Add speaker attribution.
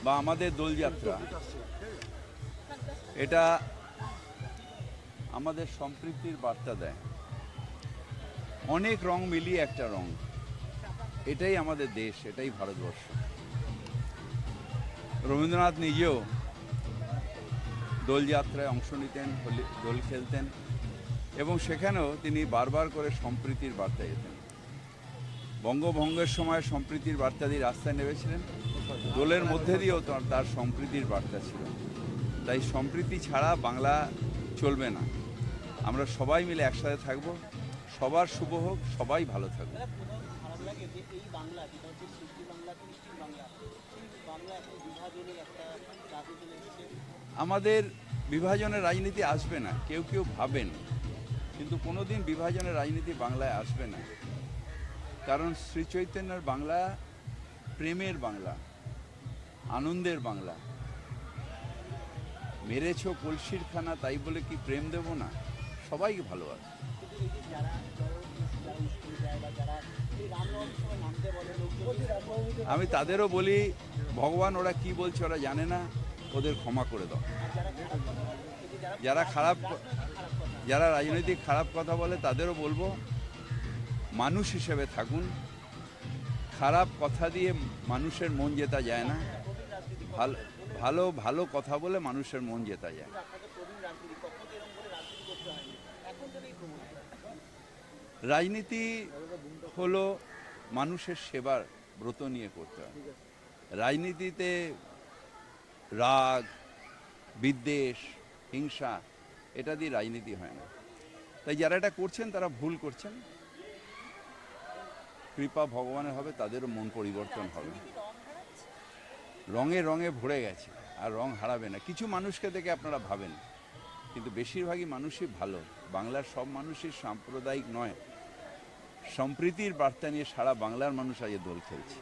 Speaker 1: বা আমাদের দোলযাত্রা, এটা আমাদের সম্প্রীতির বার্তা দেয়। অনেক রং মিলিয়ে একটা রং, এটাই আমাদের দেশ, এটাই ভারতবর্ষ। রবীন্দ্রনাথ নিজেও দোলযাত্রায় অংশ নিতেন, দোল খেলতেন, এবং সেখানেও তিনি বারবার করে সম্প্রীতির বার্তা দিতেন। বঙ্গভঙ্গের সময় সম্প্রীতির বার্তা দিয়ে রাস্তায় নেমেছিলেন, দোলের মধ্যে দিয়েও তার সম্প্রীতির বার্তা ছিল। তাই সম্প্রীতি ছাড়া বাংলা চলবে না। আমরা সবাই মিলে একসাথে থাকব, সবার শুভ হোক, সবাই ভালো থাকবে। আমাদের বিভাজনের রাজনীতি আসবে না, কেউ কেউ ভাবেন, কিন্তু কোনোদিন বিভাজনের রাজনীতি বাংলায় আসবে না। কারণ শ্রী চৈতন্যের বাংলা প্রেমের বাংলা, আনন্দের বাংলা। মেরেছ কলসির খানা, তাই বলে কি প্রেম দেব না? সবাইকে ভালোবাসে। আমি তাদেরও বলি, ভগবান ওরা কি বলছে ওরা জানে না, ওদের ক্ষমা করে দাও। যারা রাজনৈতিক খারাপ কথা বলে তাদেরও বলবো, মানুষ হিসেবে থাকুন। খারাপ কথা দিয়ে মানুষের মন জেতা যায় না, ভালো ভালো ভালো কথা বলে মানুষের মন জেতা যায়। রাজনীতি হলো মানুষের সেবার ব্রত নিয়ে করতে হয়। রাজনীতিতে রাগ, বিদ্বেষ, হিংসা, এটা দিয়ে রাজনীতি হয় না। তাই যারা এটা করছেন তারা ভুল করছেন। কৃপা ভগবানের হবে, তাদেরও মন পরিবর্তন হবে। রঙে রঙে ভরে গেছে, আর রং হারাবে না। কিছু মানুষকে দেখে আপনারা ভাবেন, কিন্তু বেশিরভাগই মানুষই ভালো। বাংলার সব মানুষই সাম্প্রদায়িক নয়। সম্প্রীতির বার্তা নিয়ে সারা বাংলার মানুষ আজ দোল খেলছে।